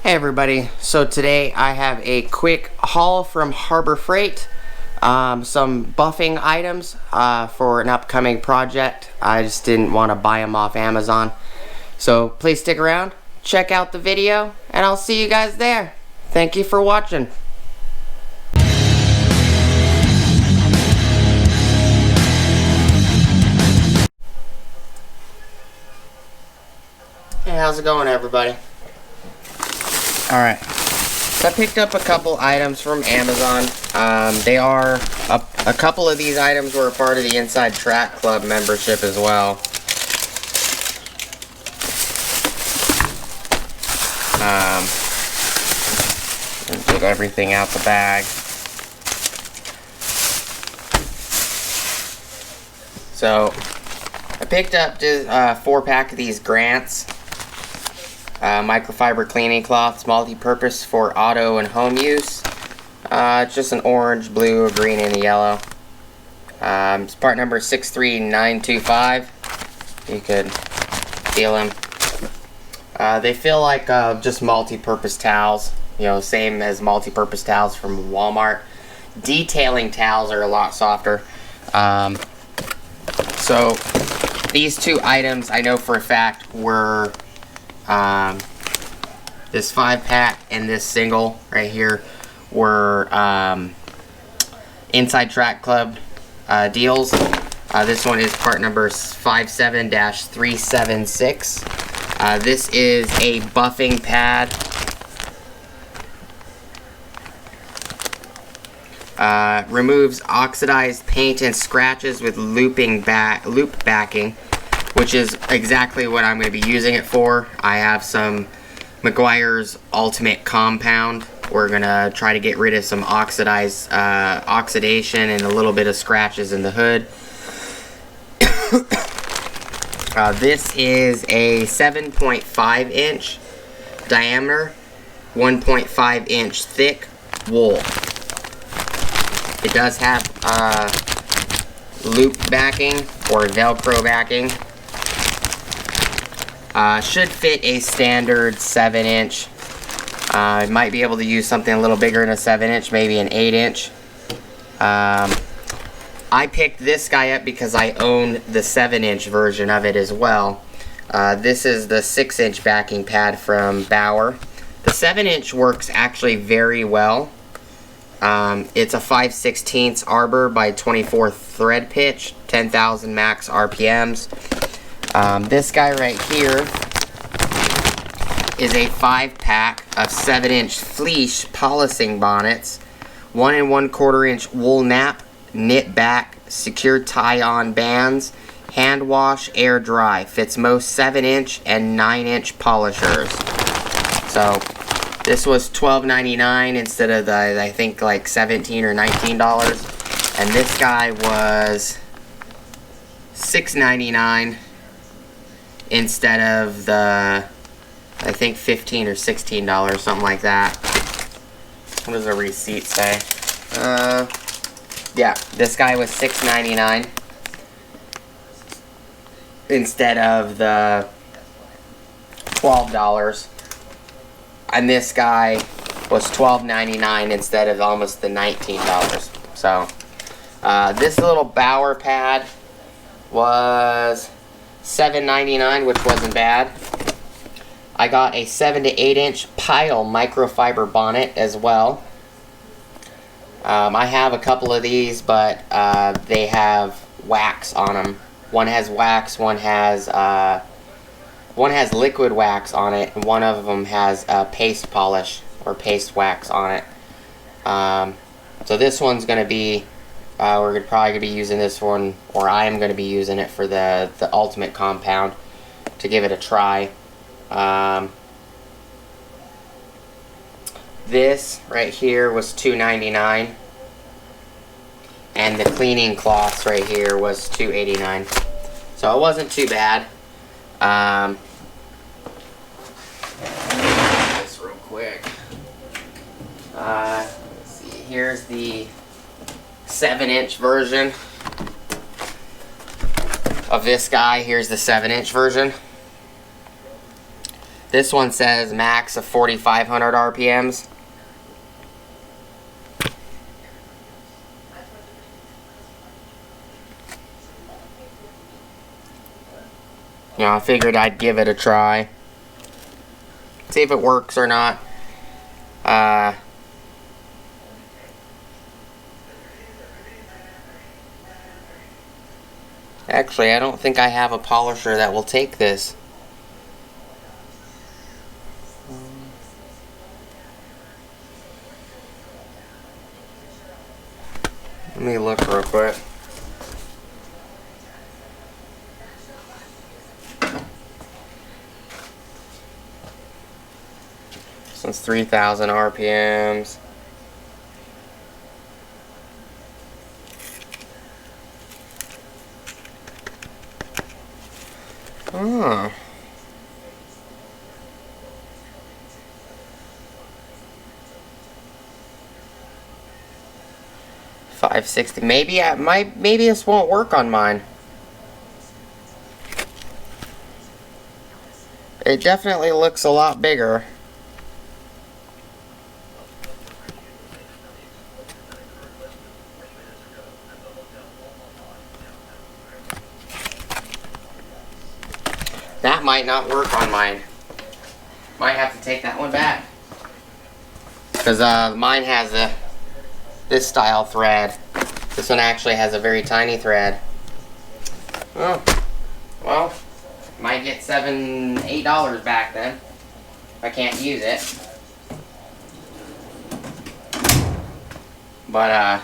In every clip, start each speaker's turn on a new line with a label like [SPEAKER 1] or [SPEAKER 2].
[SPEAKER 1] Hey everybody, so today I have a quick haul from Harbor Freight. Some buffing items for an upcoming project. I just didn't want to buy them off Amazon. So please stick around, check out the video, and I'll see you guys there. Thank you for watching. Hey, how's it going everybody? Alright, so I picked up a couple items from Amazon. They are, a couple of these items were a part of the Inside Track Club membership as well. Took everything out the bag. So, I picked up just 4-pack of these Grants. Microfiber cleaning cloths, multi-purpose for auto and home use. It's just an orange, blue, a green, and a yellow. It's part number 63925. You could feel them. They feel like just multi-purpose towels. You know, same as multi-purpose towels from Walmart. Detailing towels are a lot softer. So these two items I know for a fact were this 5-pack and this single right here were Inside Track Club deals. This one is part number 57-376. This is a buffing pad. Removes oxidized paint and scratches with loop backing, which is exactly what I'm going to be using it for. I have some Meguiar's Ultimate Compound. We're going to try to get rid of some oxidation and a little bit of scratches in the hood. This is a 7.5 inch diameter, 1.5 inch thick wool. It does have loop backing or Velcro backing. Should fit a standard 7-inch. Might be able to use something a little bigger than a 7-inch, maybe an 8-inch. I picked this guy up because I own the 7-inch version of it as well. This is the 6-inch backing pad from Bauer. The 7-inch works actually very well. It's a 5/16 arbor by 24 thread pitch, 10,000 max RPMs. This guy right here is a 5-pack of 7-inch fleece polishing bonnets, 1 1/4 inch wool nap, knit back, secure tie-on bands, hand wash, air dry. Fits most 7-inch and 9-inch polishers. So this was $12.99 instead of the, I think, like $17 or $19. And this guy was $6.99 instead of the, I think, $15 or $16, something like that. What does the receipt say? Yeah, this guy was $6.99 instead of the $12. And this guy was $12.99 instead of almost the $19. So, this little Bauer pad was $7.99, which wasn't bad. I got a 7 to 8 inch pile microfiber bonnet as well. I have a couple of these, but they have wax on them. One has wax, one has liquid wax on it, and one of them has paste polish or paste wax on it. So this one's going to be, we're probably going to be using this one, or I am going to be using it for the Ultimate Compound to give it a try. This right here was $2.99, and the cleaning cloths right here was $2.89. So it wasn't too bad. This real quick. Let's see. Here's the 7-inch version of this guy. Here's the 7-inch version. This one says max of 4,500 RPMs. You know, I figured I'd give it a try. See if it works or not. Actually, I don't think I have a polisher that will take this. Let me look real quick. Since 3,000 RPMs. Oh. $560. Maybe this won't work on mine. It definitely looks a lot bigger. That might not work on mine. Might have to take that one back. Because mine has this style thread. This one actually has a very tiny thread. Oh, well, might get $7, $8 back then. If I can't use it. But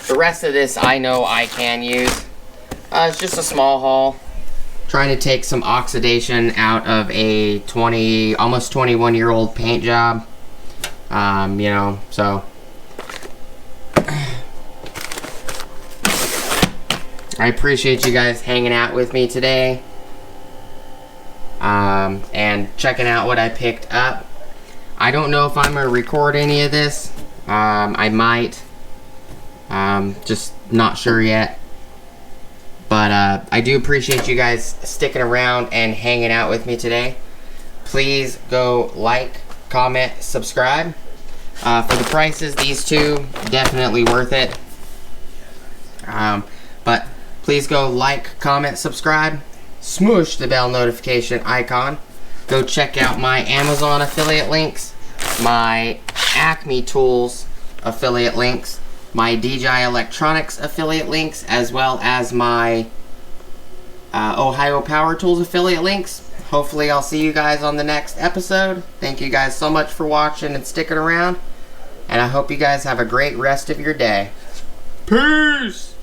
[SPEAKER 1] the rest of this I know I can use. It's just a small haul. Trying to take some oxidation out of a almost 21-year-old paint job. You know, so I appreciate you guys hanging out with me today. And checking out what I picked up. I don't know if I'm gonna record any of this. I might. Just not sure yet. But I do appreciate you guys sticking around and hanging out with me today. Please go like, comment, subscribe. For the prices, these two, definitely worth it. But please go like, comment, subscribe. Smoosh the bell notification icon. Go check out my Amazon affiliate links, my Acme Tools affiliate links, my DJI Electronics affiliate links, as well as my Ohio Power Tools affiliate links. Hopefully I'll see you guys on the next episode. Thank you guys so much for watching and sticking around. And I hope you guys have a great rest of your day. Peace!